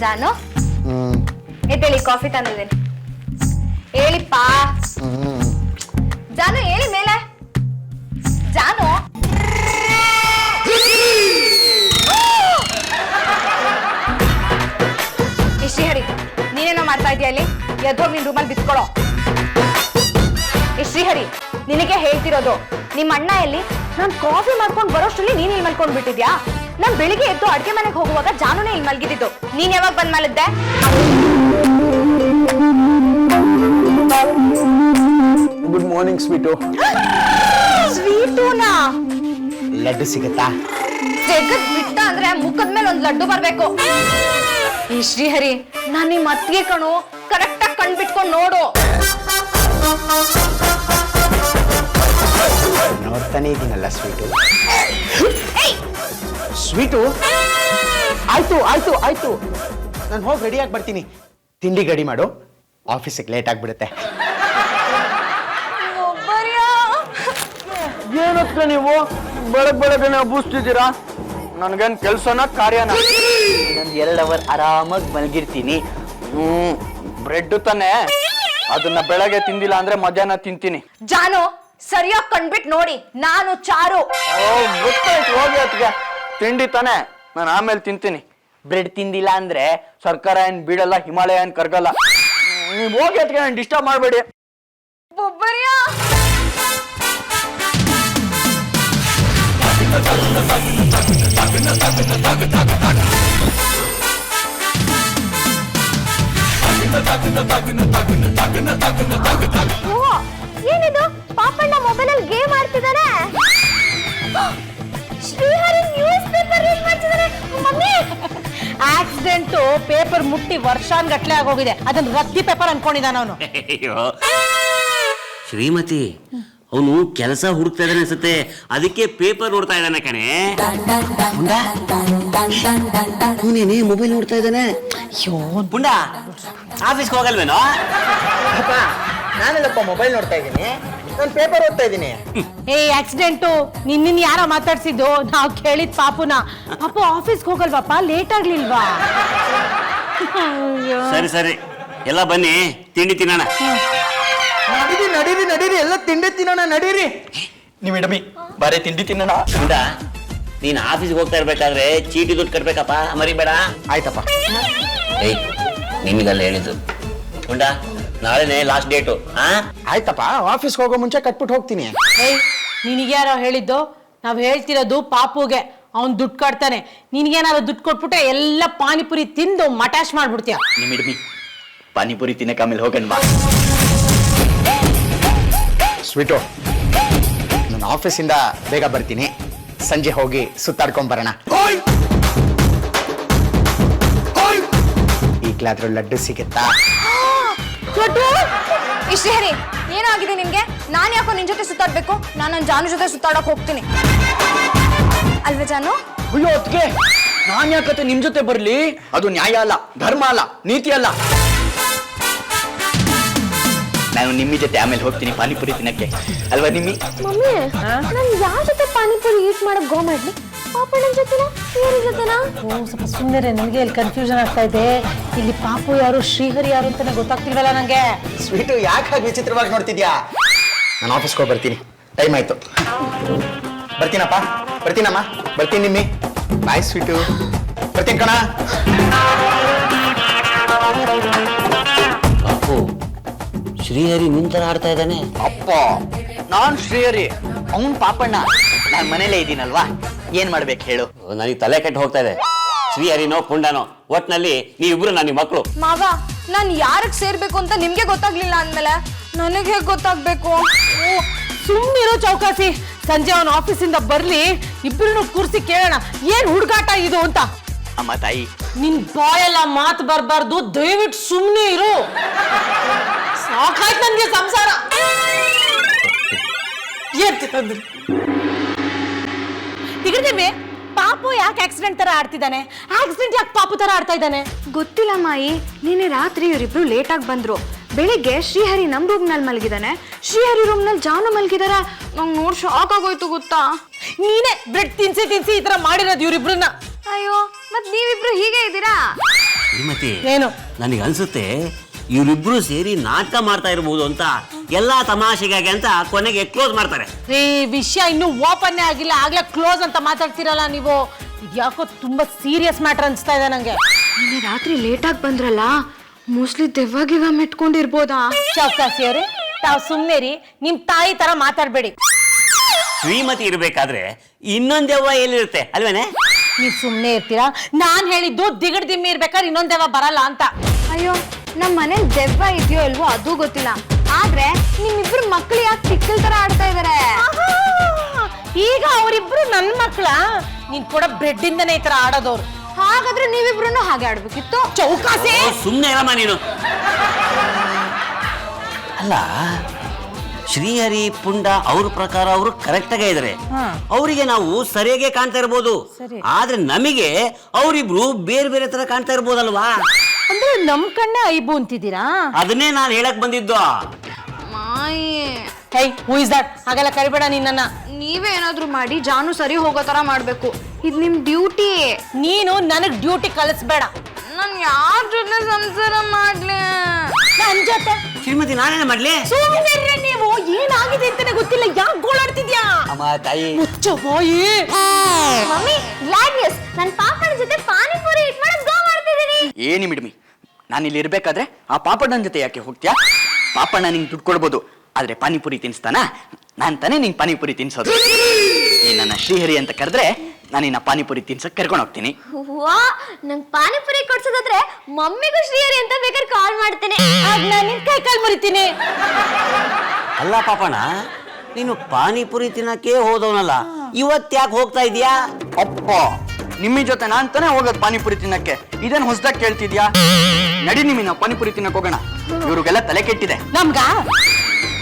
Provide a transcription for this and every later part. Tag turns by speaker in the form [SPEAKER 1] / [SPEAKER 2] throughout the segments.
[SPEAKER 1] ಜಾನು ಎದ್ದೇಳಿ ಕಾಫಿ ತಂದಿದ್ದೀನಿ ಹೇಳಿಪ್ಪಾ ಜಾನು ಹೇಳಿ ಮೇಲೆ ಜಾನು ಶ್ರೀಹರಿ ನೀನೇನೋ ಮಾಡ್ತಾ ಇದೀಯ ಅಲ್ಲಿ ಎದ್ದೋಗಿ ನಿನ್ ರೂಮಲ್ಲಿ ಬಿತ್ಕೊಳ್ಳೋ ಶ್ರೀಹರಿ ನಿನಗೆ ಹೇಳ್ತಿರೋದು ನಿಮ್ಮ ಅಣ್ಣ ಎಲ್ಲಿ ನಾನ್ ಕಾಫಿ ಮಾಡ್ಕೊಂಡು ಬರೋಷ್ಟರಲ್ಲಿ ನೀನ್ ಇಲ್ಲಿ ಮಲ್ಕೊಂಡ್ ಬಿಟ್ಟಿದ್ಯಾ ನಾನ್ ಬೆಳಿಗ್ಗೆ ಎದ್ದು ಅಡ್ಗೆ ಮನೆಗೆ ಹೋಗುವಾಗ ಜಾನುನೇ ಇಲ್ಲಿ ಮಲ್ಗಿದ್ದು ನೀನ್ ಯಾವಾಗ ಬಂದ್ ಮಲದ್ದೆ
[SPEAKER 2] ಗುಡ್ ಮಾರ್ನಿಂಗ್ ಸ್ವೀಟು
[SPEAKER 1] ಸ್ವೀಟುನಾ
[SPEAKER 2] ಲಡ್ಡು ಸಿಗತ್ತಾ
[SPEAKER 1] ಜಗತ್ ಬಿಟ್ಟ ಅಂದ್ರೆ ಮುಖದ ಮೇಲೆ ಒಂದ್ ಲಡ್ಡು ಬರ್ಬೇಕು ಈ ಶ್ರೀಹರಿ ನಾನ್ ನಿಮ್ ಅತ್ತಿಗೆ ಕಣು ಕರೆಕ್ಟ್ ಆಗಿ ಕಣ್ ಬಿಟ್ಕೊಂಡು ನೋಡು
[SPEAKER 2] ನೋಡ್ತಾನೆ ಇದೀನಲ್ಲ ಸ್ವೀಟು ಸ್ವೀಟು ಆಯ್ತು ಆಯ್ತು ಆಯ್ತು ನಾನು ಹೋಗಿ ರೆಡಿಯಾಗಿ ಬರ್ತೀನಿ ತಿಂಡಿ ಗಡಿ ಮಾಡು ಆಫೀಸಿಗೆ ಲೇಟ್ ಆಗ್ಬಿಡುತ್ತೆ ಏನಕ್ಕ ನೀವು ಬೆಳಗ್ಗೆ ಹಬ್ಬಿಸ್ತಿದ್ದೀರಾ ನನ್ಗೇನ್ ಕೆಲ್ಸನ ಕಾರ್ಯನ ಇನ್ನೊಂದು 2 ಅವರ್ ಆರಾಮಾಗಿ ಮಲಗಿರ್ತೀನಿ ಬ್ರೆಡ್ ತಾನೆ ಅದನ್ನ ಬೆಳಗ್ಗೆ ತಿಂದಿಲ್ಲ ಅಂದ್ರೆ ಮಧ್ಯಾಹ್ನ ತಿಂತೀನಿ
[SPEAKER 1] ಜಾನು ಸರಿಯಾಗಿ ಕಂಡ್ಬಿಟ್ ನೋಡಿ ನಾನು ಚಾರು
[SPEAKER 2] ಗೊತ್ತಾಯ್ತು ಹೋಗಿ ಅತ್ಗೆ ತಿಂಡಿ ತಾನೆ ನಾನು ಆಮೇಲೆ ತಿಂತೀನಿ ಬ್ರೆಡ್ ತಿಂದಿಲ್ಲ ಅಂದ್ರೆ ಸರ್ಕಾರ ಏನ್ ಬಿಡಲ್ಲ ಹಿಮಾಲಯ ಏನ್ ಕರ್ಗಲ್ಲ ನೀವು ಹೋಗಿ ಅತ್ಗೆ ನಾನು ಡಿಸ್ಟರ್ಬ್ ಮಾಡಬೇಡಿ
[SPEAKER 1] ಬೊಬ್ಬರಿಯಾ ಏನಿದು ಪಾಪಣ್ಣ ಮೊಬೈಲ್ ಅಲ್ಲಿ ಗೇಮ್ ಆಡ್ತಿದಾನೆ ಶ್ರೀಹರಿ ನ್ಯೂಸ್ ಪೇಪರ್ ರೀಡ್ ಮಾಡ್ತಿದಾನೆ ಮಮ್ಮಿ ಆಕ್ಸಿಡೆಂಟ್ ಪೇಪರ್ ಮುಟ್ಟಿ ವರ್ಷಾನ್ಗಟ್ಲೆ ಆಗೋಗಿದೆ ಅದನ್ನ ರದ್ದಿ ಪೇಪರ್ ಅನ್ಕೊಂಡಿದ್ದಾನ ಅವನು
[SPEAKER 3] ಶ್ರೀಮತಿ ಅವನು ಕೆಲಸ ಹುಡುಕ್ತಾ ಇದ್ದಾನೆ ಅನ್ಸುತ್ತೆ ಅದಕ್ಕೆ ಪೇಪರ್ ನೋಡ್ತಾ ಇದ್ದಾನೆ ಕಣೆ ಅವನೇನೆ ಮೊಬೈಲ್ ನೋಡ್ತಾ ಇದ್ದಾನೆ ಪುಂಡ ಆಫೀಸ್ಗೆ ಹೋಗಲ್ವೇನೋ
[SPEAKER 2] ನಾನೆಲ್ಲಪ್ಪ ಮೊಬೈಲ್ ನೋಡ್ತಾ ಇದ್ದೀನಿ ನಾನು ಪೇಪರ್ ಓದ್ತಾ ಇದ್ದೀನಿ
[SPEAKER 4] ಏ ಆಕ್ಸಿಡೆಂಟು ನಿನ್ನ ಯಾರ ಮಾತಾಡ್ಸಿದ್ದು ನಾವು ಕೇಳಿದ್ ಪಾಪುನ ಪಾಪು ಆಫೀಸ್ಗೆ ಹೋಗಲ್ವಪ್ಪ ಲೇಟ್ ಆಗ್ಲಿಲ್ವಾ
[SPEAKER 3] ಸರಿ ಸರಿ ಎಲ್ಲ ಬನ್ನಿ ತಿಂಡಿ ತಿನ್ನೋಣ
[SPEAKER 2] ನಡೀರಿ ನಡೀರಿ ನಡೀರಿ ಎಲ್ಲ ತಿಂಡಿ ತಿನ್ನೋಣ ನಡೀರಿ ನೀವು ಇಡಮಿ ಬಾರಿ ತಿಂಡಿ ತಿನ್ನೋಣ
[SPEAKER 3] ಪುಂಡ ನೀನ್ ಆಫೀಸ್ಗೆ ಹೋಗ್ತಾ ಇರ್ಬೇಕಾದ್ರೆ ಚೀಟಿ ದುಡ್ಡು ಕಟ್ಬೇಕಪ್ಪ ಮರಿಬೇಡ
[SPEAKER 2] ಆಯ್ತಪ್ಪ
[SPEAKER 3] ಏಯ್ ನಿಮಗಲ್ಲ ಹೇಳಿದ್ದು ಪುಂಡ ನಾಳೆನೆ ಲಾಸ್ಟ್ ಡೇಟು
[SPEAKER 2] ಆಯ್ತಪ್ಪ ಆಫೀಸ್ಗೆ ಹೋಗೋ ಮುಂಚೆ ಕಟ್ಬಿಟ್ಟು ಹೋಗ್ತೀನಿ
[SPEAKER 4] ಏಯ್ ನಿನಗ್ಯಾರೋ ಹೇಳಿದ್ದು ನಾವ್ ಹೇಳ್ತಿರೋದು ಪಾಪುಗೆ ಅವ್ನ್ ದುಡ್ಡು ಕಟ್ತಾನೆ ನಿನ್ಗೇನಾದ್ರು ದುಡ್ಡು ಕೊಟ್ಬಿಟ್ಟೆ ಎಲ್ಲ ಪಾನಿಪುರಿ ತಿಂದು ಮಟಾಶ್ ಮಾಡ್ಬಿಡ್ತೀಯ
[SPEAKER 2] ನಿಮ್ ಇಡಮಿ ಪಾನಿಪುರಿ ತಿನ್ನಕ್ಕೆ ಆಮೇಲೆ ಹೋಗೋಣ ಬಾ ಸ್ವೀಟು ನಾನು ಆಫೀಸಿಂದ ಬೇಗ ಬರ್ತೀನಿ ಸಂಜೆ ಹೋಗಿ ಸುತ್ತಾಡ್ಕೊಂಡ್ ಬರೋಣ ಈಗ್ಲಾದ್ರೂ ಲಡ್ಡು ಸಿಗುತ್ತಾ
[SPEAKER 1] ಶ್ರೀಹರಿ ಏನೋ ಆಗಿದೆ ನಿಮ್ಗೆ ನಾನ್ ಯಾಕೋ ನಿನ್ ಜೊತೆ ಸುತ್ತಾಡ್ಬೇಕು ನಾನು ನನ್ನ ಜಾನು ಜೊತೆ ಸುತ್ತಾಡಕ್ ಹೋಗ್ತೀನಿ ಅಲ್ವಾ ಜಾನು
[SPEAKER 2] ಅಯ್ಯೋ ಅದ್ಕೆ ನಾನ್ ಯಾಕತ್ತೆ ನಿಮ್ ಜೊತೆ ಬರ್ಲಿ ಅದು ನ್ಯಾಯ ಅಲ್ಲ ಧರ್ಮ ಅಲ್ಲ ನೀತಿ ಅಲ್ಲ ನಾನು ನಿಮ್ಮಿ ಜೊತೆ ಆಮೇಲೆ ಹೋಗ್ತೀನಿ ಪಾನಿಪುರಿ ತಿನ್ನಕ್ಕೆ ಅಲ್ವಾ ನಿಮ್ಮಿ
[SPEAKER 1] ಮಮ್ಮಿ ನಾನು ಯಾರ ಜೊತೆ ಪಾನಿಪುರಿ ಈಟ್ ಮಾಡಕ್ ಗೋ ಮಾಡ್ಲಿ ಪಾಪಣ್ಣನ ಜೊತೆನಾ ಯಾರ ಜೊತೆನಾ
[SPEAKER 4] ಸ್ವಲ್ಪ ಸುಮ್ಮನೆ ನನಗೆ ಇಲ್ಲಿ ಕನ್ಫ್ಯೂಷನ್ ಆಗ್ತಾ ಇದೆ ಇಲ್ಲಿ ಪಾಪು ಯಾರು ಶ್ರೀಹರಿ ಯಾರು ಅಂತಾನೆ ಗೊತ್ತಾಗ್ತಿಲ್ವಲ್ಲ ನಂಗೆ
[SPEAKER 2] ಸ್ವೀಟು ಯಾಕೆ ಹಾಗೆ ವಿಚಿತ್ರವಾಗಿ ನೋಡ್ತಿದ್ಯಾ ನಾನು ಆಫೀಸ್ಗೆ ಹೋಗಿ ಬರ್ತೀನಿ ಟೈಮ್ ಆಯ್ತು ಬರ್ತೀನಪ್ಪ ಬರ್ತೀನಮ್ಮ ಬರ್ತೀನಿ ನಿಮ್ಮಿ ಬಾಯ್ ಸ್ವೀಟು ಬರ್ತೀನಿ ಕಣ
[SPEAKER 3] ಪಾಪು ಶ್ರೀಹರಿ ನಿನ್ ತರ ಆಡ್ತಾ ಇದ್ದಾನೆ
[SPEAKER 2] ಅಪ್ಪ ನಾನ್ ಶ್ರೀಹರಿ ಅವನ್ ಪಾಪಣ್ಣ ನಾನ್ ಮನೇಲೇ ಇದ್ದೀನಲ್ವಾ ಏನ್ ಮಾಡ್ಬೇಕು ಹೇಳು
[SPEAKER 3] ನನಗೆ ತಲೆ ಕೆಟ್ಟು ಹೋಗ್ತಾ ಇದೆ ಶ್ರೀಹರಿನೋ ಪುಂಡನೋ ಒಟ್ನಲ್ಲಿ ನೀವಿಬ್ರು ನನ್ನ ಮಕ್ಕಳು
[SPEAKER 1] ಮಾವ ನಾನ್ ಯಾರಕ್ ಸೇರ್ಬೇಕು ಅಂತ ನಿಮ್ಗೆ ಗೊತ್ತಾಗ್ಲಿಲ್ಲ ಅಂದ್ಮೇಲೆ ನನಗೆ ಹೇಗ್ ಗೊತ್ತಾಗ್ಬೇಕು
[SPEAKER 4] ಸುಮ್ಮನಿರೋ ಚೌಕಾಸಿ ಸಂಜೆ ಅವನ ಆಫೀಸಿಂದ ಬರ್ಲಿ ಇಬ್ರು ಕೂರ್ಸಿ ಕೇಳೋಣ ಏನ್ ಹುಡುಗಾಟ ಇದು ಅಂತ
[SPEAKER 2] ಅಮ್ಮ ತಾಯಿ
[SPEAKER 4] ನಿನ್ ಬಾಯೆಲ್ಲ ಮಾತು ಬರ್ಬಾರ್ದು ದಯವಿಟ್ಟು ಸುಮ್ಮನೆ ಇರು ಸಾಕಾಯ್ತು ನನ್ಗೆ ಸಂಸಾರ ತಿಗಡ್ದೇವಿ ಪಾಪು ಯಾಕೆ ಆಕ್ಸಿಡೆಂಟ್ ತರ ಆಡ್ತಿದ್ದಾನೆ ಆಕ್ಸಿಡೆಂಟ್ ಯಾಕೆ ಪಾಪು ತರ ಆಡ್ತಾ ಇದ್ದಾನೆ
[SPEAKER 1] ಗೊತ್ತಿಲ್ಲ ಮಾಯಿ ನಿನ್ನೆ ರಾತ್ರಿ ಇವರಿಬ್ರು ಲೇಟ್ ಆಗಿ ಬಂದ್ರು ಬೆಳಿಗ್ಗೆ ಶ್ರೀಹರಿ ನಮ್ ರೂಮ್ ನಲ್ಲಿ ಮಲಗಿದಾನೆ ಶ್ರೀಹರಿ ರೂಮ್ ನಲ್ಲಿ ಜಾನು ಮಲಗಿದಾರ ನಂಗೆ ನೋಡ್ ಶಾಕ್ ಆಗೋಯ್ತು ಗೊತ್ತಾ
[SPEAKER 4] ನೀನೇ ಬ್ರೆಡ್ ತಿನ್ಸಿ ತಿನ್ಸಿ ಈ ತರ ಮಾಡಿರೋದು ಇವ್ರಿಬ್ರನ್ನ
[SPEAKER 1] ಅಯ್ಯೋ ಮತ್ ನೀವಿಬ್ರು ಹೀಗೆ ಇದ್ದೀರಾ
[SPEAKER 3] ಶ್ರೀಮತಿ,
[SPEAKER 4] ಏನು?
[SPEAKER 3] ನನಗೆ ಅನ್ಸುತ್ತೆ ಇವರಿಬ್ರು ಸೇರಿ ನಾಟಕ ಮಾಡ್ತಾ ಇರ್ಬೋದು ಅಂತ, ಎಲ್ಲಾ ತಮಾಷೆಗಾಗಿ ಅಂತ ಕೊನೆಗೆ ಕ್ಲೋಸ್ ಮಾಡ್ತಾರೆ.
[SPEAKER 4] ಈ ವಿಷಯ ಇನ್ನೂ ಓಪನ್ನೇ ಆಗಿಲ್ಲ, ಆಗ್ಲೇ ಕ್ಲೋಸ್ ಅಂತ ಮಾತಾಡ್ತಿರಲ್ಲ ನೀವು. ಇದ್ಯಾಕೋ ತುಂಬಾ ಸೀರಿಯಸ್ ಮ್ಯಾಟರ್ ಅನ್ಸ್ತಾ ಇದೆ ನಂಗೆ.
[SPEAKER 1] ನಿನ್ನೆ ರಾತ್ರಿ ಲೇಟಾಗಿ ಬಂದ್ರಲ್ಲ, ಮೋಸ್ಟ್ಲಿ ದೆವ್ವಾಗಿವ ಮೆಟ್ಕೊಂಡಿರ್ಬೋದಾ?
[SPEAKER 4] ಚೌಕಾಸಿ ಅವ್ರೆ, ತಾವ್ ಸುಮ್ನೆ ರೀ, ನಿಮ್ ತಾಯಿ ತರ ಮಾತಾಡ್ಬೇಡಿ.
[SPEAKER 3] ಶ್ರೀಮತಿ ಇರ್ಬೇಕಾದ್ರೆ ಇನ್ನೊಂದೆವ್ವ ಎಲ್ಲಿರುತ್ತೆ ಅಲ್ವೇನೆ?
[SPEAKER 4] ನೀವ್ ಸುಮ್ನೆ ಇರ್ತೀರಾ? ನಾನ್ ಹೇಳಿದ್ದು ದಿಗಡ್ ದಿಮ್ಮಿ ಇರ್ಬೇಕಾದ್ರೆ ಇನ್ನೊಂದೆವ ಬರಲ್ಲ ಅಂತ.
[SPEAKER 1] ಅಯ್ಯೋ, ನಮ್ ಮನೇಲಿ ದೆವ್ವ ಇದೆಯೋ ಇಲ್ವೋ ಅದು ಗೊತ್ತಿಲ್ಲ, ಆದ್ರೆ ನಿಮ್ಮಿಬ್ರು ಮಕ್ಳು ಯಾಕೆ ತಿಕ್ಕಲ್ ತರ ಆಡ್ತಾ ಇದಾರೆ?
[SPEAKER 4] ಈಗ ಅವರಿಬ್ರು ನನ್ ಮಕ್ಳ? ನೀನ್ ಕೂಡ ಬ್ರೆಡ್ ಇಂದನೇ ಈ ತರ ಆಡೋದವ್ರು.
[SPEAKER 1] ಹಾಗಾದ್ರೆ ನೀವಿಬ್ರು ಹಾಗೆ ಆಡ್ಬೇಕಿತ್ತು.
[SPEAKER 4] ಚೌಕಾಸಿ,
[SPEAKER 3] ಸುಮ್ನೆ ಇರಮ್ಮ ನೀನು. ಅಲ್ಲ, ಶ್ರೀಹರಿ ಪುಂಡ ಅವ್ರ ಪ್ರಕಾರ ಅವರು ಕರೆಕ್ಟ್ ಆಗೇ ಇದಾರೆ. ಅವರಿಗೆ ನಾವು ಸರಿಯಾಗಿ ಕಾಣ್ತಾ ಇರ್ಬೋದು, ಆದ್ರೆ ನಮಗೆ ಅವರಿಬ್ರು ಬೇರೆ ಬೇರೆ ತರ ಕಾಣ್ತಾ ಇರ್ಬೋದಲ್ವಾ?
[SPEAKER 4] ಅಂದ್ರೆ ನಮ್ ಕಣ್ಣೆ ಐಬು ಅಂತಿದ್ದೀರಾ?
[SPEAKER 3] ಅದನ್ನೇ ನಾನು ಹೇಳಕ್ ಬಂದಿದ್ದು.
[SPEAKER 4] ಹೇ, ಹೂ ಇಸ್ ದಟ್? ಹಾಗೆಲ್ಲ ಕರಿಬೇಡ ನಿನ್ನ.
[SPEAKER 1] ನೀವೇ ಏನಾದ್ರೂ ಮಾಡಿ ಜಾನು ಸರಿ ಹೋಗೋ ತರ ಮಾಡ್ಬೇಕು, ಇದ್ ನಿಮ್ ಡ್ಯೂಟಿ.
[SPEAKER 4] ನೀನು ನನಗ್ ಡ್ಯೂಟಿ ಕಳಿಸ್ಬೇಡ.
[SPEAKER 1] ನಾನ್ ಯಾರ ಜೊತೆ ಸಂಸಾರ ಮಾಡ್ಲಿ?
[SPEAKER 4] ನನ್ ಜೊತೆ.
[SPEAKER 3] ಶ್ರೀಮತಿ, ನಾನೇನ ಮಾಡ್ಲಿ?
[SPEAKER 4] ಸುಮ್ಮನೆ ನೀವು, ಏನಾಗಿದೆ ಅಂತಾನೆ ಗೊತ್ತಿಲ್ಲ, ಯಾಕೆ ಗೋಳಾಡ್ತಿದ್ಯಾ?
[SPEAKER 2] ಅಮ್ಮ ತಾಯಿ,
[SPEAKER 4] ಮುಚ್ಚು ಬಾಯಿ.
[SPEAKER 1] ಮಮ್ಮಿ, ಗ್ಲಾಡ್ ನ್ಯೂಸ್, ನನ್ ಪಾಪನ ಜೊತೆ ಪಾನಿಪುರಿ ಇಟ್ ಮಾಡಕ್ ಗೋ ಮಾಡ್ತಿದೀನಿ.
[SPEAKER 2] ಏನಿ ಮಿಡ್ಮಿ, ನಾನು ಇಲ್ಲಿ ಇರ್ಬೇಕಾದ್ರೆ ಆ ಪಾಪಣ್ಣನ ಜೊತೆ ಯಾಕೆ ಹೋಗ್ತೀಯಾ? ಪಾಪಣ್ಣ ನಿಂಗೆ ದುಡ್ಡು ಕೊಡ್ಬೋದು, ಆದ್ರೆ ಪಾನಿಪುರಿ ತಿನ್ಸ್ತಾನ? ನಾನ್ ತಾನೇ ನಿಂಗೆ ಪಾನಿಪುರಿ ತಿನ್ಸೋದು. ನೀ ನನ್ನ ಶ್ರೀಹರಿ ಅಂತ ಕರೆದ್ರೆ ನಾನು ನಿನ್ನ ಪಾನಿಪುರಿ ತಿನ್ಸಕ್ ಕರ್ಕೊಂಡು ಹೋಗ್ತೀನಿ.
[SPEAKER 1] ವಾ, ನಂಗ್ ಪಾನಿಪುರಿ ಕೊಡ್ಸೋದಾದ್ರೆ ಮಮ್ಮಿಗೂ ಶ್ರೀಹರಿ ಅಂತ ಬೇಕಾದ್ರೆ ಕಾಲ್ ಮಾಡ್ತೇನೆ.
[SPEAKER 4] ಆಗ ನಾನು ನಿನ್ ಕೈ ಕಾಲ್ ಮುರಿತೀನಿ.
[SPEAKER 3] ಅಲ್ಲ ಪಾಪಣ್ಣ, ನೀನು ಪಾನಿಪುರಿ ತಿನ್ನಕ್ಕೆ ಹೋದವನಲ್ಲ, ಇವತ್ ಯಾಕೆ ಹೋಗ್ತಾ ಇದೀಯಾ?
[SPEAKER 2] ಅಪ್ಪ, ನಿಮ್ಮಿ ಜೊತೆ ನಾನ್ ತಾನೇ ಹೋಗೋದು ಪಾನಿಪುರಿ ತಿನ್ನಕ್ಕೆ, ಇದೇನು ಹೊಸದಾಗಿ ಕೇಳ್ತಿದ್ಯಾ? ನಡಿ ನಿಮ್ಮಿನ ಪಾನಿಪುರಿ ತಿನ್ನಕ್ ಹೋಗೋಣ. ಇವ್ರಿಗೆಲ್ಲ ತಲೆ ಕೆಟ್ಟಿದೆ.
[SPEAKER 4] ನಮ್ಗ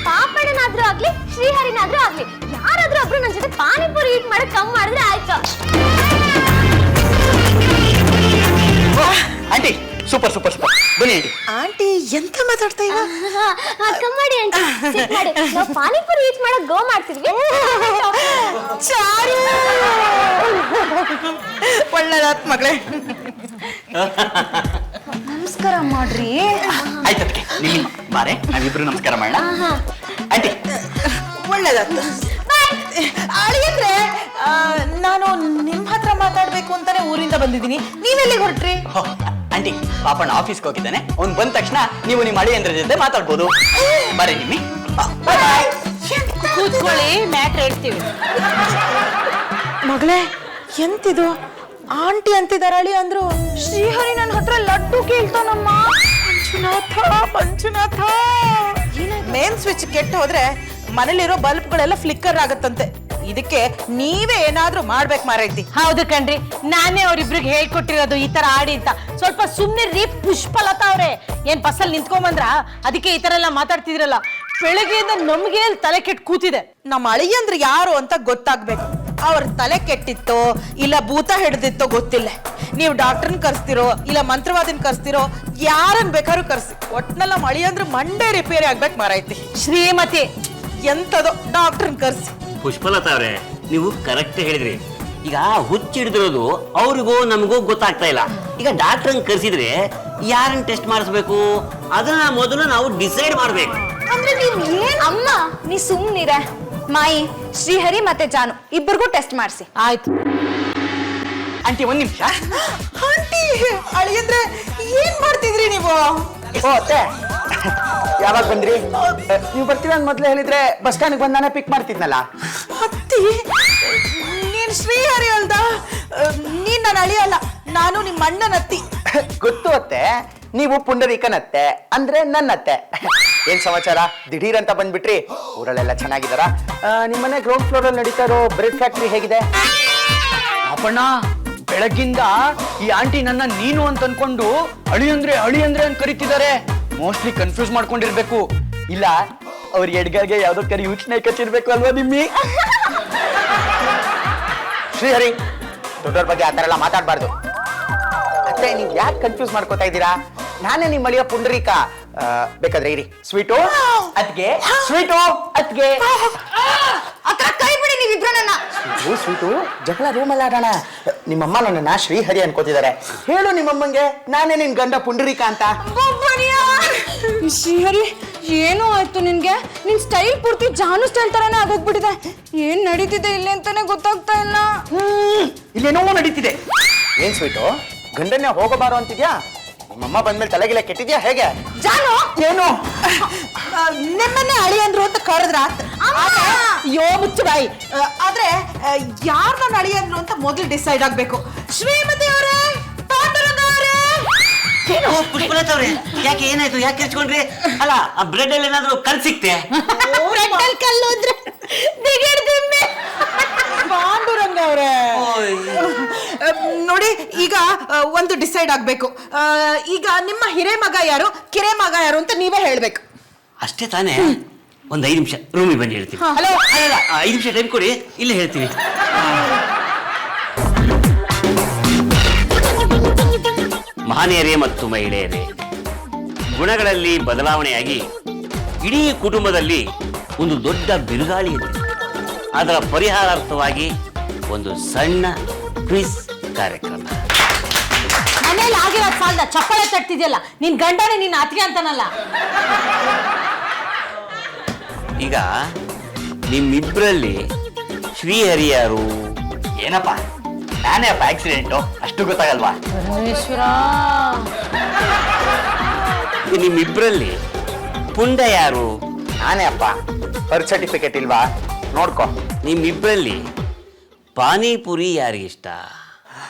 [SPEAKER 1] ಪಾಪಣ್ಣನಾದ್ರೂ ಆಗ್ಲಿ ಶ್ರೀಹರಿನಾದ್ರೂ ಆಗ್ಲಿ, ಯಾರಾದ್ರೂ ಒಬ್ರು ನನ್ ಜೊತೆ ಪಾನಿಪುರಿ ಈಟ್ ಮಾಡಕ್ ಕಮ್ಮಿ ಮಾಡಿದ್ರೆ ಆಯ್ತು.
[SPEAKER 2] ಆಂಟಿ, ಸೂಪರ್ ಸೂಪರ್ ಸೂಪರ್, ಬನ್ನಿ ಆಂಟಿ.
[SPEAKER 5] ಆಂಟಿ ಎಂತ ಮಾತಾಡ್ತಾ ಇವ?
[SPEAKER 1] ಕಮ್ಮಿ ಮಾಡಿ ಆಂಟಿ, ಸಿಟ್ ಮಾಡಿ. ನಾವು ಪಾನಿಪುರಿ ಈಟ್ ಮಾಡಕ್ ಗೋ ಮಾಡ್ತಿದ್ವಿ.
[SPEAKER 5] ಚಾರು, ಒಳ್ಳೆದಾತ್ ಮಗಳೇ.
[SPEAKER 1] ನಮಸ್ಕಾರ ಮಾಡ್ರಿ.
[SPEAKER 2] ಆಯ್ತದಕ್ಕೆ ನಿಮ್ಮಿ ಬಾರೆ, ನಾವಿಬ್ರು ನಮಸ್ಕಾರ ಮಾಡೋಣ. ಆಂಟಿ,
[SPEAKER 5] ಒಳ್ಳೆದಾತ್. ಅಳಿಯಂದ್ರೆ ನಾನು ನಿಮ್ ಹತ್ರ ಮಾತಾಡ್ಬೇಕು ಅಂತಾನೆ ಊರಿಂದ ಬಂದಿದ್ದೀನಿ. ನೀವೆಲ್ಲಿಗೆ ಹೊರಟ್ರಿ?
[SPEAKER 2] ಆಂಟಿ, ಪಾಪಣ್ಣ ಆಫೀಸ್ಗೆ ಹೋಗಿದ್ದಾನೆ. ಅವ್ನು ಬಂದ ತಕ್ಷಣ ನೀವು ನಿಮ್ಮ ಅಳಿಯಂದ್ರ ಜೊತೆ ಮಾತಾಡ್ಬೋದು. ಬಾರೆ ನಿಮ್ಮಿ.
[SPEAKER 4] ಕೂತ್ಕೊಳ್ಳಿ, ಮ್ಯಾಟ್ರ್ ಹೇಳ್ತೀವಿ.
[SPEAKER 5] ಮಗಳೇ, ಎಂತಿದು? ಆಂಟಿ ಅಂತಿದಾರ ಅಳಿ ಅಂದ್ರು.
[SPEAKER 1] ಶ್ರೀಹರಿ ನನ್ನ ಹತ್ರ ಲಡ್ಡು ಕೇಳ್ತಾನಮ್ಮ.
[SPEAKER 5] ಮಂಜುನಾಥ, ಮೇನ್ ಸ್ವಿಚ್ ಕೆಟ್ಟು ಹೋದ್ರೆ ಮನೇಲಿರೋ ಬಲ್ಬ್ಗಳೆಲ್ಲ ಫ್ಲಿಕ್ಕರ್ ಆಗತ್ತಂತೆ. ಇದಕ್ಕೆ ನೀವೇ ಏನಾದ್ರೂ ಮಾಡ್ಬೇಕು ಮಾರೈತಿ.
[SPEAKER 4] ಹೌದು ಕಣ್ರಿ, ನಾನೇ ಅವ್ರಿಬ್ರಿಗೆ ಹೇಳ್ಕೊಟ್ಟಿರೋದು ಈ ತರ ಆಡಿ ಅಂತ. ಸ್ವಲ್ಪ ಸುಮ್ನೆ ರೀ ಪುಷ್ಪಲತಾ ಅವ್ರೆ. ಏನ್ ಬಸ್ಸಲ್ಲಿ ನಿಂತ್ಕೊಂಬಂದ್ರ? ಅದಕ್ಕೆ ಈ ತರ ಎಲ್ಲ ಮಾತಾಡ್ತಿದ್ರಲ್ಲ. ಬೆಳಗ್ಗೆಯಿಂದ ನಮ್ಗೆ ತಲೆ ಕೆಟ್ಟು ಕೂತಿದೆ.
[SPEAKER 5] ನಮ್ಮ ಅಳಿಯಂದ್ರ ಯಾರು ಅಂತ ಗೊತ್ತಾಗ್ಬೇಕು. ಅವ್ರ ತಲೆ ಕೆಟ್ಟಿತ್ತೋ ಇಲ್ಲ ಭೂತ ಹಿಡ್ದಿತ್ತೋ ಗೊತ್ತಿಲ್ಲ. ನೀವು ಡಾಕ್ಟರ್ನ ಕರ್ಸ್ತಿರೋ ಇಲ್ಲ ಮಂತ್ರವಾದಿನ ಕರ್ಸ್ತಿರೋ, ಯಾರನ್ ಬೇಕಾದ್ರೂ ಕರ್ಸಿ, ಒಟ್ನೆಲ್ಲ ಅಳಿಯಂದ್ರ ಮಂಡೆ ರಿಪೇರಿ ಆಗ್ಬೇಕು ಮಾರೈತಿ.
[SPEAKER 4] ಶ್ರೀಮತಿ,
[SPEAKER 5] ಎಂತದೋ ಡಾಕ್ಟರ್ನ ಕರ್ಸಿ.
[SPEAKER 3] ಪುಷ್ಪಲತಾ ಅವ್ರೆ, ನೀವು ಕರೆಕ್ಟ್ ಹೇಳಿದ್ರಿ. ಈಗ ಹುಚ್ಚಿಡಿದಿರೋದು ಅವ್ರಿಗೂ ನಮಗೂ ಗೊತ್ತಾಗ್ತಾ ಇಲ್ಲ. ಈಗ ಡಾಕ್ಟರ್ ಕರ್ಸಿದ್ರೆ ಯಾರನ್ನ ಟೆಸ್ಟ್ ಮಾಡಿಸ್ಬೇಕು ಅದನ್ನ ಮೊದಲು ನಾವು ಡಿಸೈಡ್ ಮಾಡ್ಬೇಕು.
[SPEAKER 1] ಅಂದ್ರೆ ನೀವ್ ಏನ್ ಅಮ್ಮ, ನೀ ಸುಮ್ನಿರ. ಮಾಯಿ, ಶ್ರೀಹರಿ ಮತ್ತೆ ಜಾನು ಇಬ್ಬರಿಗೂ ಟೆಸ್ಟ್ ಮಾಡಿಸಿ.
[SPEAKER 4] ಆಯ್ತು.
[SPEAKER 2] ಆಂಟಿ, ಒಂದ್ ನಿಮಿಷ.
[SPEAKER 5] ಆಂಟಿ, ಅಳಿಯಂದ್ರೆ ಏನ್ ಮಾಡ್ತಿದ್ರಿ ನೀವು?
[SPEAKER 2] ಓ ಅತ್ತೆ, ಯಾವಾಗ ಬಂದ್ರಿ? ನೀವು ಬರ್ತೀವಿ ಅಂತ ಮೊದ್ಲು ಹೇಳಿದ್ರೆ ಬಸ್ ಸ್ಟ್ಯಾಂಡ್ ಬಂದ್ ನಾನೇ ಪಿಕ್ ಮಾಡ್ತಿದ್ನಲ್ಲ.
[SPEAKER 5] ಅತ್ತಿ, ನೀನ್ ಶ್ರೀಹರಿ ಅಲ್ದ? ನೀನ್ ನನ್ನ ಅಳಿಯಲ್ಲ, ನಾನು ನಿಮ್ಮ ಅಣ್ಣನತ್ತಿ.
[SPEAKER 2] ಗೊತ್ತು ಅತ್ತೆ, ನೀವು ಪುಂಡರೀಕನತ್ತೆ ಅಂದ್ರೆ ನನ್ನತ್ತೆ. ಏನ್ ಸಮಾಚಾರ? ದಿಢೀರ್ ಅಂತ ಬಂದ್ಬಿಟ್ರಿ. ಊರಲ್ಲೆಲ್ಲ ಚೆನ್ನಾಗಿದಾರ? ನಿಮ್ಮನೆ ಗ್ರೌಂಡ್ ಫ್ಲೋರ್ ಅಲ್ಲಿ ನಡೀತಾ ಇರೋ ಬ್ರೆಡ್ ಫ್ಯಾಕ್ಟ್ರಿ ಹೇಗಿದೆ? ಅಪ್ಪಣ್ಣ, ಬೆಳಗ್ಗಿಂದ ಈ ಆಂಟಿ ನನ್ನ ನೀನು ಅಂತ ಅನ್ಕೊಂಡು ಅಳಿ ಅಂದ್ರೆ ಅಂತ ಕರಿತಿದ್ದಾರೆ. Mostly confuse ಮಾಡ್ಕೊಂಡಿರ್ಬೇಕು. ಇಲ್ಲ, ಅವ್ರ ಎಡ್ಗಲ್ಗೆ ಯಾವ್ದೋ ಕರಿ ಯೋಚನೆ ಕಚ್ಚಿರ್ಬೇಕು ಅಲ್ವಾ ನಿಮ್ಮಿ? ಶ್ರೀಹರಿ, ದೊಡ್ಡವ್ರ ಬಗ್ಗೆ ಆತರ ಎಲ್ಲ ಮಾತಾಡ್ಬಾರ್ದು. ಅತ್ತೆ, ನೀವ್ ಯಾಕೆ ಕನ್ಫ್ಯೂಸ್ ಮಾಡ್ಕೋತಾ ಇದ್ದೀರಾ? ನಾನೇ ನಿಮ್ಮ ಅಳಿಯ ಪುಂಡರೀಕ. ಬೇಕಾದ್ರೆ ಇರಿ. ಸ್ವೀಟು ಅದ್ಗೆ, ಸ್ವೀಟು ಅದ್ಗೆ.
[SPEAKER 1] ಕೈ ಬಿಡಿ ನೀವಿಬ್ರು ನನ್ನ.
[SPEAKER 2] ಸ್ವೀಟು ಜಗಳ ರೂಮಲ್ಲ ಆಡೋಣ.
[SPEAKER 6] ನಿಮ್ಮಮ್ಮ ನನ್ನನ್ನ ಶ್ರೀಹರಿ ಅನ್ಕೋತಿದ್ದಾರೆ. ಹೇಳು ನಿಮ್ಮಮ್ಮಂಗೆ ನಾನೇ ನಿನ್ ಗಂಡ ಪುಂಡರೀಕ ಅಂತ.
[SPEAKER 1] ಶ್ರೀಹರಿ ಏನೋ ಆಯ್ತು ನಿನ್ಗೆ? ನಿನ್ ಸ್ಟೈಲ್ ಪೂರ್ತಿ ಜಾನು ಸ್ಟೈಲ್ ತರಾನೇ ಆಗೋಗ್ಬಿಟ್ಟಿದೆ. ಏನ್ ನಡೀತಿದೆ ಇಲ್ಲಿ ಅಂತಾನೆ ಗೊತ್ತಾಗ್ತಾ ಇಲ್ಲ.
[SPEAKER 6] ಇಲ್ಲೇನೋ ನಡೀತಿದೆ. ಏನ್ ಸ್ವೀಟು, ಗಂಡನ್ನೇ ಹೋಗಬಾರೋ ಅಂತಿದ್ಯಾ? ನಿಮ್ಮಮ್ಮ ಬಂದ್ಮೇಲೆ ತಲೆಗಿಲೆ ಕೆಟ್ಟಿದ್ಯಾ ಹೇಗೆ?
[SPEAKER 5] ಜಾನು
[SPEAKER 6] ಏನು
[SPEAKER 5] ನಿಮ್ಮನ್ನೇ ಅಳಿ ಅಂದ್ರು ಅಂತ ಕರೆದ್ರ ಯೋ ಮುಚ್ಚು ಬಾಯಿ. ಆದ್ರೆ ಯಾರ್ ನಾನು ಅಳಿ ಅಂದ್ರು ಅಂತ ಮೊದಲು ಡಿಸೈಡ್ ಆಗ್ಬೇಕು. ಶ್ರೀಮತಿ ಅವರೇ, ಪಾಂಡುರಂಗ ಅವರೇ.
[SPEAKER 3] ಓ, ಪುಷ್ಪಲತಾ ಅವ್ರೆ, ಯಾಕೆ ಏನಾಯ್ತು? ಯಾಕೆ ಕಿರ್ಚ್ಕೊಂಡ್ರಿ? ಅಲ್ಲ, ಆ ಬ್ರೆಡ್ ಅಲ್ಲಿ ಏನಾದ್ರು ಕಲ್ ಸಿಕ್ತೆ?
[SPEAKER 5] ಕಲ್ಲು ಅಂದ್ರೆ ದಿಗಿಡ್ದಿಮ್ಮೆ. ಪಾಂಡುರಂಗ ಅವರೇ ನೋಡಿ, ಈಗ ಒಂದು ಡಿಸೈಡ್ ಆಗ್ಬೇಕು. ಈಗ ನಿಮ್ಮ ಹಿರೇ ಮಗ ಯಾರು, ಕಿರೇ ಮಗ ಯಾರು ಅಂತ ನೀವೇ ಹೇಳ್ಬೇಕು.
[SPEAKER 3] ಅಷ್ಟೇ ತಾನೇ? ಒಂದ್ 5 ನಿಮಿಷ ರೂಮಿಗೆ ಬಂದು ಹೇಳ್ತೀನಿ.
[SPEAKER 5] ಹಲೋ,
[SPEAKER 3] ಅಲ್ಲ 5 ನಿಮಿಷ ಟೈಮ್ ಕೊಡಿ, ಇಲ್ಲೇ ಹೇಳ್ತೀನಿ. ಮಹನೀಯರೇ ಮತ್ತು ಮಹಿಳೆಯರೇ, ಗುಣಗಳಲ್ಲಿ ಬದಲಾವಣೆಯಾಗಿ ಇಡೀ ಕುಟುಂಬದಲ್ಲಿ ಒಂದು ದೊಡ್ಡ ಬಿರುಗಾಳಿ ಎದ್ದಿದೆ. ಅದರ ಪರಿಹಾರಾರ್ಥವಾಗಿ ಒಂದು ಸಣ್ಣ ಕ್ವಿಜ್ ಕಾರ್ಯಕ್ರಮ.
[SPEAKER 4] ಮನೇಲಿ ಆಗಿರೋದ್ ಸಾಲ್ದ ಚಪ್ಪಳೆ ತಟ್ತಿದ್ಯಲ್ಲ, ನಿನ್ ಗಂಡನೇ ನಿನ್ನ ಅತಿಗೆ ಅಂತಾನಲ್ಲ.
[SPEAKER 3] ಈಗ ನಿಮ್ಮಿಬ್ಬರಲ್ಲಿ ಶ್ರೀಹರಿ ಯಾರು?
[SPEAKER 2] ಏನಪ್ಪ, ನಾನೇ ಅಪ್ಪ ಆಕ್ಸಿಡೆಂಟು, ಅಷ್ಟು ಗೊತ್ತಾಗಲ್ವಾ?
[SPEAKER 4] ಪರಮೇಶ್ವರ,
[SPEAKER 3] ನಿಮ್ಮಿಬ್ಬರಲ್ಲಿ ಪುಂಡ ಯಾರು?
[SPEAKER 6] ನಾನೇ ಅಪ್ಪ. ಬರ್ತ್ ಸರ್ಟಿಫಿಕೇಟ್ ಇಲ್ವಾ? ನೋಡ್ಕೊ.
[SPEAKER 3] ನಿಮ್ಮಿಬ್ಬರಲ್ಲಿ ಪಾನಿಪುರಿ ಯಾರಿಗಿಷ್ಟ?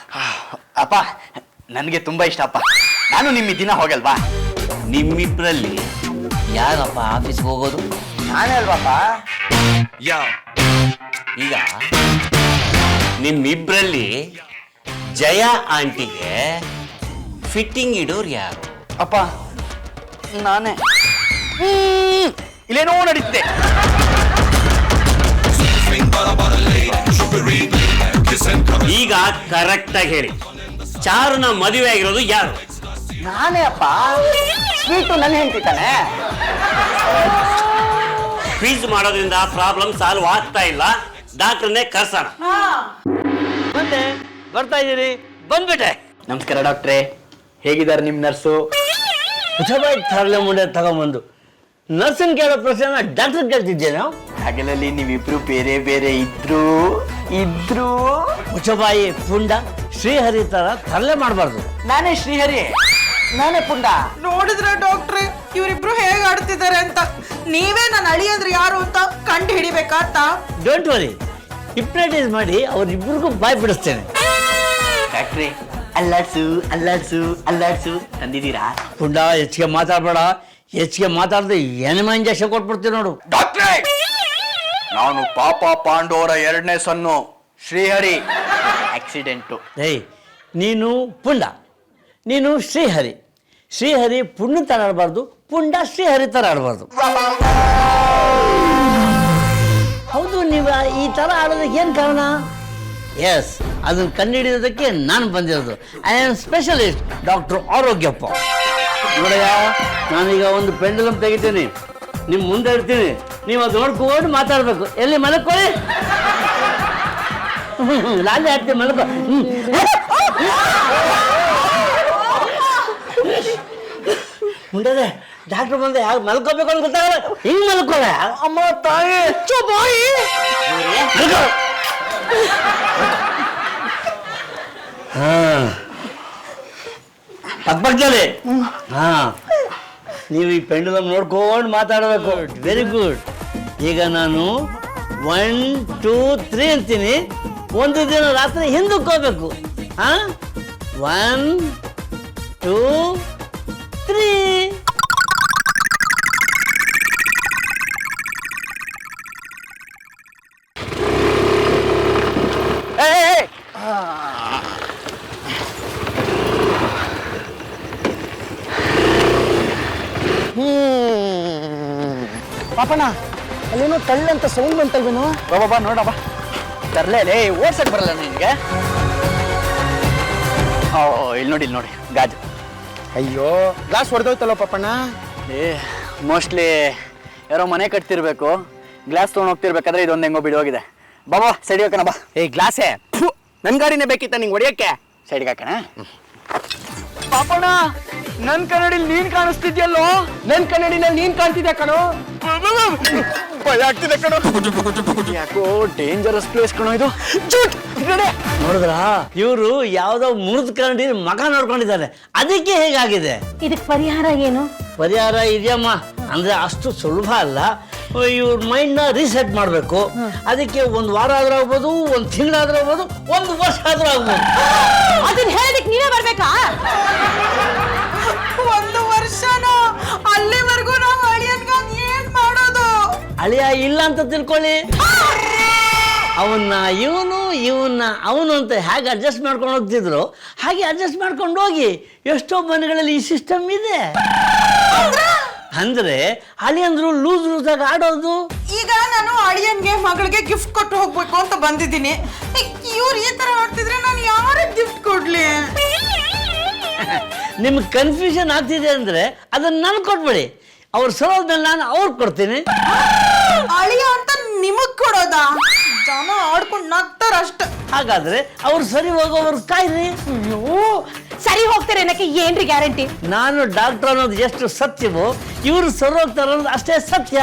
[SPEAKER 2] ಅಪ್ಪ, ನನಗೆ ತುಂಬಾ ಇಷ್ಟ ಅಪ್ಪ. ನಾನು ನಿಮ್ಮ ದಿನ ಹೋಗಲ್ವಾ?
[SPEAKER 3] ನಿಮ್ಮಿಬ್ಬರಲ್ಲಿ ಯಾರಪ್ಪ ಆಫೀಸ್ಗೆ ಹೋಗೋದು?
[SPEAKER 6] ನಾನೇ ಅಲ್ವಾಪ್ಪ.
[SPEAKER 3] ಈಗ ನಿಮ್ಮಿಬ್ಬರಲ್ಲಿ ಜಯ ಆಂಟಿಗೆ ಫಿಟ್ಟಿಂಗ್ ಇಡೋರು ಯಾರು?
[SPEAKER 2] ಅಪ್ಪ, ನಾನೇ. ಇಲ್ಲೇನೋ ನಡೀತಿದೆ.
[SPEAKER 3] ಈಗ ಕರೆಕ್ಟ್ ಆಗಿ ಹೇಳಿ, ಚಾರುನ ಮದುವೆ ಆಗಿರೋದು ಯಾರು?
[SPEAKER 6] ನಾನೇ ಅಪ್ಪ. ಸ್ವೀಟು ನನ್ನ ಹೆಂಡತಿ ತಾನೆ.
[SPEAKER 3] ಕ್ವಿಜ್ ಮಾಡೋದ್ರಿಂದ ಪ್ರಾಬ್ಲಮ್ ಸಾಲ್ವ್ ಆಗ್ತಾ ಇಲ್ಲ. ಡಾಕ್ಟರ್ನೇ ಕರ್ಸೋಣ. ಮತ್ತೆ ಬರ್ತಾ ಇದ್ದೀರಿ, ಬಂದ್ಬಿಟ್ಟೆ.
[SPEAKER 2] ನಮಸ್ಕಾರ ಡಾಕ್ಟ್ರೇ, ಹೇಗಿದ್ದಾರೆ ನಿಮ್ಮ ನರ್ಸು?
[SPEAKER 7] ಹುಚ್ಚಬಾಯಿ ತರಲೆ ಮುಂಡೆ ತಗೊಂಬಂದು ನರ್ಸನ್ ಕೇಳೋ ಪ್ರಶ್ನೆ ಡಾಕ್ಟರ್ ಕೇಳ್ತಿದ್ದೇನೆ.
[SPEAKER 2] ಹಗಲಲ್ಲಿ ನೀವಿಬ್ರು ಬೇರೆ ಬೇರೆ ಇದ್ರು
[SPEAKER 7] ಹುಚ್ಚಬಾಯಿ ಪುಂಡ ಶ್ರೀಹರಿ ತರ ತರಲೆ ಮಾಡಬಾರ್ದು.
[SPEAKER 2] ನಾನೇ ಶ್ರೀಹರಿ.
[SPEAKER 6] ನಾನೇ ಪುಂಡ.
[SPEAKER 5] ನೋಡಿದ್ರೆ ಡಾಕ್ಟ್ರೆ, ಇವರಿಬ್ರು ಹೇಗೆ ಆಡ್ತಿದ್ದಾರೆ ಅಂತ. ನೀವೇ ನನ್ನ ಅಳಿ ಅಂದ್ರೆ ಯಾರು ಅಂತ ಕಂಡು ಹಿಡಿಬೇಕಾತ.
[SPEAKER 7] ಡೋಂಟ್ ವರಿ, ಹಿಪ್ನಟೈಸ್ ಮಾಡಿ ಅವ್ರಿಬ್ರಿಗೂ ಬಾಯ್ ಬಿಡಿಸ್ತೇನೆ.
[SPEAKER 2] ಡಾಕ್ಟ್ರೇ, ಅಲ್ಲಾಡ್ಸು ಅಲ್ಲಾಡ್ಸು ಅಲ್ಲಾಡ್ಸು ತಂದಿದ್ದೀರಾ?
[SPEAKER 7] ಪುಂಡ ಹೆಚ್ಚಿಗೆ ಮಾತಾಡ್ಬೇಡ. ಹೆಚ್ಚಿಗೆ ಮಾತಾಡ್ದೆ ಎನಿಮ ಇಂಜೆಕ್ಷನ್ ಕೊಟ್ಬಿಡ್ತೀವಿ ನೋಡು.
[SPEAKER 2] ಡಾಕ್ಟ್ರೇ, ನಾನು ಪಾಪ ಪಾಂಡವರ 2ನೇ ಸೊನ್ನು ಶ್ರೀಹರಿ. ಆಕ್ಸಿಡೆಂಟು.
[SPEAKER 7] ಏಯ್, ನೀನು ಪುಂಡ, ನೀನು ಶ್ರೀಹರಿ. ಶ್ರೀಹರಿ ಪುಣ್ಯ ತರ ಆಡಬಾರ್ದು, ಪುಂಡ ಶ್ರೀಹರಿ ತರ ಆಡಬಾರ್ದು. ಹೌದು, ನೀವು ಈ ತರ ಆಡೋದಕ್ಕೆ ಏನು ಕಾರಣ? ಎಸ್, ಅದನ್ನು ಕಂಡುಹಿಡಿಯೋದಕ್ಕೆ ನಾನು ಬಂದಿರೋದು. I am specialist doctor Arogyappa. ನೋಡಯ್ಯ, ನಾನೀಗ ಒಂದು ಪೆಂಡಲಮ್ ತೆಗಿತೀನಿ, ನಿಮ್ಮ ಮುಂದೆ ಇರ್ತೀನಿ. ನೀವು ಅದು ನೋಡ್ಕೊಂಡು ಮಾತಾಡಬೇಕು. ಎಲ್ಲಿ ಮಲಕ್ಕೊಳ್ಳಿ, ನಾನೇ ಹಾಕ್ತೀನಿ, ಮಲಕೊ. ಮುಂದೆ ಡಾಕ್ಟರ್ ಬಂದೆ, ಯಾಕೆ ಮಲ್ಕೋಬೇಕು ಅಂತ ಗೊತ್ತಾಗಲ್ಲ. ಹಿಂಗ್ ಮಲ್ಕೋಳ. ಅಮ್ಮ ತಾಯಿ, ಬಾಯಿ ಪಕ್ಕದಲ್ಲಿ. ಹಾ, ನೀವು ಈ ಪೆಂಡುಲಮ್ ನೋಡ್ಕೊಂಡು ಮಾತಾಡಬೇಕು. Very good. ಈಗ ನಾನು 1 2 3 ಅಂತೀನಿ. ಒಂದು ದಿನ ರಾತ್ರಿ ಹಿಂದಕ್ಕೆ ಹೋಗ್ಬೇಕು. ಹಾ, 1 2 3.
[SPEAKER 6] ಪಾಪಣ್ಣ, ಅಲ್ಲೇನೋ ತಳ್ಳಂತ ಸೌಂಡ್ ಬಂತಲ್ವೇನೋ?
[SPEAKER 2] ಬಾಬಾ ನೋಡಬ್ಬ, ತರ್ಲೇ ಓಡ್ಸಕ್ ಬರಲ್ಲ ನಿನ್ಗೆ? ಓ, ಇಲ್ಲಿ ನೋಡಿ ಗಾಜು.
[SPEAKER 6] ಅಯ್ಯೋ, ಗ್ಲಾಸ್ ಹೊಡೆದೋಯ್ತಲ್ಲ ಪಾಪಣ್ಣ.
[SPEAKER 2] ಮೋಸ್ಟ್ಲಿ ಯಾರೋ ಮನೆ ಕಟ್ತಿರ್ಬೇಕು. ಗ್ಲಾಸ್ ತೊಗೊಂಡು ಹೋಗ್ತಿರ್ಬೇಕಾದ್ರೆ ಇದೊಂದು ಹೆಂಗೋ ಬಿಡೋಗಿದೆ. ಬಾಬಾ ಸೈಡ್ ಹೋಗೋಣ ಬಾ.
[SPEAKER 6] ಗ್ಲಾಸೇ ನನ್ ಗಾಡಿನೇ ಬೇಕಿತ್ತ ನಿಂಗೆ ಹೊಡಿಯಕ್ಕೆ ಸೈಡ್ಗೆ ಹಾಕಣ.
[SPEAKER 2] ಪಾಪಣ್ಣ ನನ್ ಕನ್ನಡಿಲಿ ನೀನ್ ಕಾಣಿಸ್ತಿದ್ಯಲ್ಲೋ.
[SPEAKER 6] ನನ್ ಕನ್ನಡಿನಲ್ಲಿ ನೀನ್ ಕಾಣ್ತಿದ್ಯಾ ಕಣೋ. ಭಯ ಆಗ್ತಿದೆ ಕಣೋ. ಯಾಕೋ ಡೇಂಜರಸ್ ಪ್ಲೇಸ್ ಕಣೋ ಇದು.
[SPEAKER 7] ನೋಡಿದ್ರ ಇವರು ಯಾವ್ದೋ ಮುರಿದ ಕನ್ನಡಿ ಮಗ ನೋಡ್ಕೊಂಡಿದ್ದಾರೆ, ಅದಕ್ಕೆ ಹೇಗಾಗಿದೆ.
[SPEAKER 4] ಇದಕ್ ಪರಿಹಾರ ಏನು?
[SPEAKER 7] ಪರಿಹಾರ ಇದೆಯಮ್ಮ, ಅಂದ್ರೆ ಅಷ್ಟು ಸುಲಭ ಅಲ್ಲ. ಇವ್ರ ಮೈಂಡ್ನ ರೀಸೆಟ್ ಮಾಡಬೇಕು. ಅದಕ್ಕೆ ಒಂದು ವಾರ ಆದ್ರೂ ಆಗ್ಬೋದು, ಒಂದು ತಿಂಗಳಾದ್ರೂ ಆಗ್ಬೋದು, ಒಂದು ವರ್ಷ ಆದ್ರೂ ಆಗ್ಬೋದು.
[SPEAKER 4] ಅದನ್ನ ಹೇಳೋದಕ್ಕೆ ನೀವೇ ಬರ್ಬೇಕಾ?
[SPEAKER 5] 1 ವರ್ಷನೋ? ಅಲ್ಲಿವರೆಗೂ ನಾವು ಅಳಿಯನ್ಗಾಗಿ ಏನ್ ಮಾಡೋದು?
[SPEAKER 7] ಅಳಿಯ ಇಲ್ಲ ಅಂತ ತಿಳ್ಕೊಳ್ಳಿ, ಅವನ್ನ ಇವನ್ನ ಅವನು ಅಂತ ಹೇಗೆ ಅಡ್ಜಸ್ಟ್ ಮಾಡ್ಕೊಂಡು ಹೋಗ್ತಿದ್ರು ಹಾಗೆ ಅಡ್ಜಸ್ಟ್ ಮಾಡ್ಕೊಂಡು ಹೋಗಿ. ಎಷ್ಟೋ ಮನೆಗಳಲ್ಲಿ ಈ ಸಿಸ್ಟಮ್ ಇದೆ. ಅಂದ್ರೆ ಅಳಿಯಂದ್ರು ಲೂಸ್ ಆಗಿ ಆಡೋದು.
[SPEAKER 5] ಈಗ ನಾನು ಅಳಿಯನ್ಗೆ ಮಗಳಿಗೆ ಗಿಫ್ಟ್ ಕೊಟ್ಟು ಹೋಗ್ಬೇಕು ಅಂತ ಬಂದಿದ್ದೀನಿ. ಇವ್ರು ಈ ತರ ಆಡ್ತಿದ್ರೆ ನಾನು ಯಾರಿಗೆ ಗಿಫ್ಟ್ ಕೊಡ್ಲಿ?
[SPEAKER 7] ನಿಮ್ಗೆ ಕನ್ಫ್ಯೂಷನ್ ಆಗ್ತಿದೆ ಅಂದ್ರೆ ಅದನ್ನ ನಾನು ಕೊಟ್ಬಿಡಿ. ಅವ್ರು ಸರೋದ್ಮೇಲೆ ನಾನು ಅವ್ರಿಗೆ ಕೊಡ್ತೀನಿ.
[SPEAKER 5] ಅಳಿಯ ಅಂತ ನಿಮಗ್ ಕೊಡೋದಾ? ಜನ ಆಡ್ಕೊಂಡು ನಗ್ತಾರ ಅಷ್ಟ.
[SPEAKER 7] ಹಾಗಾದ್ರೆ ಅವ್ರು ಸರಿ ಹೋಗೋವ್ರು ಕಾಯ್ರಿ.
[SPEAKER 4] ಸರಿ ಹೋಗ್ತಾರೆ ಅನ್ನಕ್ಕೆ ಏನ್ರಿ ಗ್ಯಾರಂಟಿ?
[SPEAKER 7] ನಾನು ಡಾಕ್ಟರ್ ಅನ್ನೋದು ಎಷ್ಟು ಸತ್ಯವೋ ಇವರು ಸರಿ ಹೋಗ್ತಾರೆ ಅನ್ನೋದು ಅಷ್ಟೇ ಸತ್ಯ.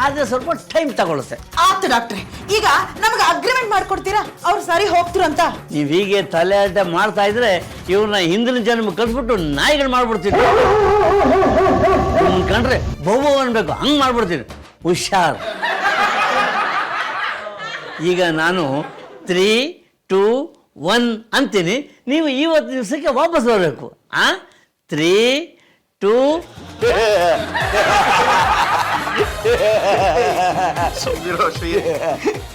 [SPEAKER 7] ಆದ್ರೆ ಸ್ವಲ್ಪ ಟೈಮ್ ತಗೊಳುತ್ತೆ.
[SPEAKER 5] ಆತು ಡಾಕ್ಟ್ರೆ, ಈಗ ನಮ್ಗೆ ಅಗ್ರಿಮೆಂಟ್ ಮಾಡ್ಕೊಡ್ತೀರಾ ಅವ್ರು ಸರಿ ಹೋಗ್ತಿರಂತ?
[SPEAKER 7] ನೀವು ಹೀಗೆ ತಲೆ ಅಡ್ಡ ಮಾಡ್ತಾ ಇದ್ರೆ ಇವ್ರನ್ನ ಹಿಂದಿನ ಜನ್ಮ ಕಲ್ಸ್ಬಿಟ್ಟು ನಾಯಿಗಳು ಮಾಡ್ಬಿಡ್ತೀನಿ. ಕಂಡ್ರೆ ಬಹು ಅನ್ಬೇಕು, ಹಂಗ್ ಮಾಡ್ಬಿಡ್ತೀನಿ. ಹುಷಾರ್. ಈಗ ನಾನು 3, 2, 1 ಅಂತೀನಿ. ನೀವು ಇವತ್ತು ದಿವಸಕ್ಕೆ ವಾಪಸ್ ಬರಬೇಕು. 3, 2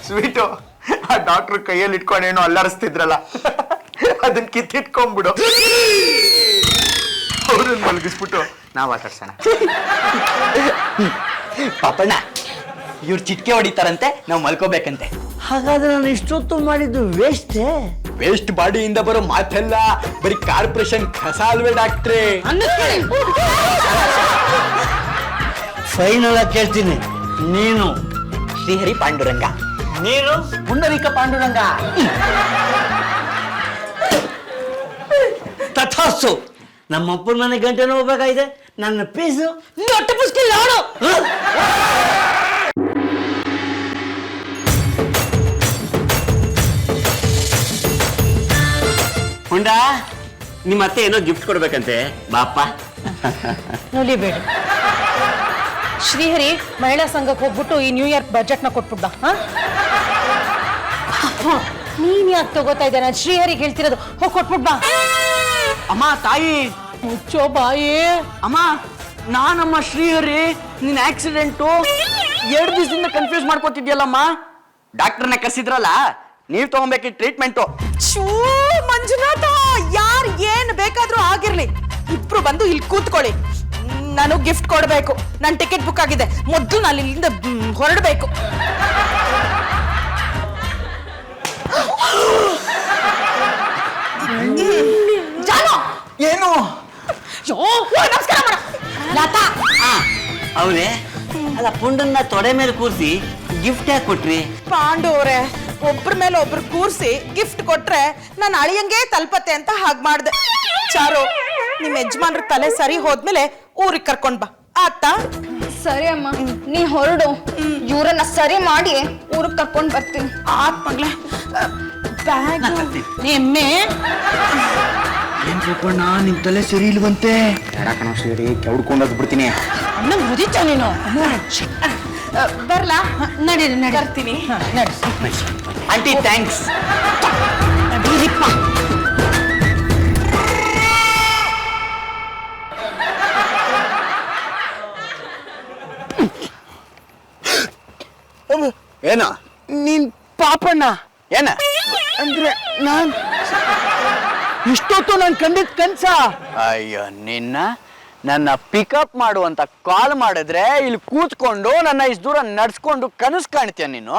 [SPEAKER 6] ಸ್ವೀಟು ಆ ಡಾಕ್ಟರ್ ಕೈಯಲ್ಲಿ ಇಟ್ಕೊಂಡೇನೋ ಅಲ್ಲಾರಿಸ್ತಿದ್ರಲ್ಲ, ಅದನ್ನ ಕಿತ್ತಿಟ್ಕೊಂಡ್ಬಿಡು. ಅವ್ರನ್ನ ಮಲಗಿಸ್ಬಿಟ್ಟು ನಾವ್ ಆಟಾಡ್ಸೋಣ. ಪಾಪಣ್ಣ ಇವ್ರು ಚಿಟ್ಕೆ ಹೊಡಿತಾರಂತೆ, ನಾವು ಮಲ್ಕೋಬೇಕಂತೆ.
[SPEAKER 7] ಹಾಗಾದ್ರೆ ನಾನು ಇಷ್ಟೊತ್ತು ಮಾಡಿದ್ದು ವೇಸ್ಟೇ.
[SPEAKER 6] ವೇಸ್ಟ್ ಬಾಡಿಯಿಂದ ಬರೋ ಮಾತೆಲ್ಲ ಬರೀ ಕಾರ್ಪೊರೇಷನ್ ಕಸ ಅಲ್ವೇ ಡಾಕ್ಟ್ರೇ?
[SPEAKER 7] ಫೈನಲ್ ಆಗಿ ಕೇಳ್ತೀನಿ, ನೀನು
[SPEAKER 6] ಶ್ರೀಹರಿ ಪಾಂಡುರಂಗ,
[SPEAKER 7] ನೀನು
[SPEAKER 6] ಪುಂಡರೀಕ ಪಾಂಡುರಂಗ.
[SPEAKER 7] ತಥಾಸ್ತು. ನಮ್ಮ ಅಪ್ಪನ ಮನೆ ಗಂಟೆನೂ ಹೋಗ್ಬೇಕಾಗಿದೆ. ನನ್ನ ಪೀಸು ದೊಡ್ಡ ಪುಸ್ಕಿಲ್ಲ ಅವಳು.
[SPEAKER 3] ಹುಂಡ, ನಿಮ್ಮ ಅತ್ತೆ ಏನೋ ಗಿಫ್ಟ್ ಕೊಡ್ಬೇಕಂತೆ, ಬಾಪ್ಪ.
[SPEAKER 4] ನುಲಿಬೇಡ. ಶ್ರೀಹರಿ ಮಹಿಳಾ ಸಂಘಕ್ಕೆ ಹೋಗ್ಬಿಟ್ಟು ಈ ನ್ಯೂ ಇಯರ್ ಬಜೆಟ್ನ ಕೊಟ್ಬಿಡ್ದ. ನೀನ್ ಯಾಕೆ ತಗೋತಾ ಇದ್ದೆ? ನಾನು ಶ್ರೀಹರಿಗೆ ಹೇಳ್ತಿರೋದು, ಹೋಗಿ ಕೊಟ್ಬಿಡ್ಬಾ.
[SPEAKER 2] ಅಮ್ಮ ತಾಯಿ,
[SPEAKER 4] ಮುಚ್ಚೋ ಬಾಯಿ.
[SPEAKER 2] ಅಮ್ಮ ನಾನಮ್ಮ ಶ್ರೀಹರಿ. ನಿನ್ ಆಕ್ಸಿಡೆಂಟು 2 ದಿವಸದಿಂದ ಕನ್ಫ್ಯೂಸ್ ಮಾಡ್ಕೊತಿದ್ಯಲ್ಲಮ್ಮ. ಡಾಕ್ಟರ್ನ ಕರ್ಸಿದ್ರಲ್ಲ, ನೀವ್ ತಗೊಂಬೇಕಿ ಟ್ರೀಟ್ಮೆಂಟು.
[SPEAKER 5] ಶೂ ಮಂಜುನಾಥ, ಯಾರ್ ಏನ್ ಬೇಕಾದ್ರೂ ಆಗಿರ್ಲಿ, ಇಬ್ರು ಬಂದು ಇಲ್ಲಿ ಕೂತ್ಕೊಳ್ಳಿ. ನಾನು ಗಿಫ್ಟ್ ಕೊಡ್ಬೇಕು. ನನ್ನ ಟಿಕೆಟ್ ಬುಕ್ ಆಗಿದೆ. ಮೊದಲು ನಾನು ಇಲ್ಲಿಂದ ಹೊರಡಬೇಕು. ಜಾನು,
[SPEAKER 6] ಏನು?
[SPEAKER 5] ನಮಸ್ಕಾರ ಮಾಡ. ಲತಾ,
[SPEAKER 3] ಅವರೇ ಅಲ್ಲ, ಪುಂಡನ್ನ ತೊಡೆ ಮೇಲೆ ಕೂರಿಸಿ ಗಿಫ್ಟ್ ಯಾಕೆ ಕೊಟ್ರಿ?
[SPEAKER 5] ಪಾಂಡು ಅವ್ರೆ, ಒಬ್ರ ಮೇಲೆ ಒಬ್ರು ಕೂರ್ಸಿ ಗಿಫ್ಟ್ ಕೊಟ್ರೆ ನಾನು ಅಳಿಯಂಗೆ ತಲುಪತ್ತೆ ಅಂತ ಹಾಗೆ ಮಾಡ್ದೆ. ಚಾರು, ನಿಮ್ ಯಜಮಾನ್ರ ತಲೆ ಸರಿ ಹೋದ್ಮೇಲೆ ಊರಿಗೆ ಕರ್ಕೊಂಡ್ ಬಾ, ಆತಾ?
[SPEAKER 1] ಸರಿ ಅಮ್ಮ, ನೀ ಹೊರಡು. ಇವ್ರನ್ನ ಸರಿ ಮಾಡಿ ಊರಿಗೆ ಕರ್ಕೊಂಡ್ ಬರ್ತೀನಿ.
[SPEAKER 5] ಆತ್ ಮಗ್ಳೆ. ಬ್ಯಾಗ್ ಎಮ್ಮೆ
[SPEAKER 6] ಏನ್ ತಿಳ್ಕೊಂಡ? ನಿಮ್ ತಲೆ ಸರಿ ಇಲ್ವಂತೆ. ಕಣ ಶ್ರೀಹರಿ, ಕೆಡ್ಕೊಂಡೋದ್ ಬಿಡ್ತೀನಿ.
[SPEAKER 4] ಅಣ್ಣ ಮುದಿತ ನೀನು.
[SPEAKER 5] ಬರ್ಲಾ?
[SPEAKER 4] ನಡೀರಿ ನಡಿ.
[SPEAKER 5] ಬರ್ತೀನಿ.
[SPEAKER 4] ನಡಿ.
[SPEAKER 6] Aunty thanks.
[SPEAKER 4] ನಡೀರಿಪ್ಪ.
[SPEAKER 6] ಏನ?
[SPEAKER 2] ನೀನ್ ಪಾಪಣ್ಣ
[SPEAKER 6] ಏನ
[SPEAKER 2] ಅಂದ್ರೆ ನಾನ್ ಇಷ್ಟೊತ್ತು ನಾನು ಕಂಡಿದ್ ಕನ್ಸ.
[SPEAKER 6] ಅಯ್ಯೋ ನಿನ್ನ, ನನ್ನ ಪಿಕಪ್ ಮಾಡುವಂತ ಕಾಲ್ ಮಾಡಿದ್ರೆ ಇಲ್ಲಿ ಕೂತ್ಕೊಂಡು ನನ್ನ ಇಷ್ಟು ದೂರ ನಡ್ಸ್ಕೊಂಡು ಕನಸು ಕಾಣ್ತೀಯ ನೀನು?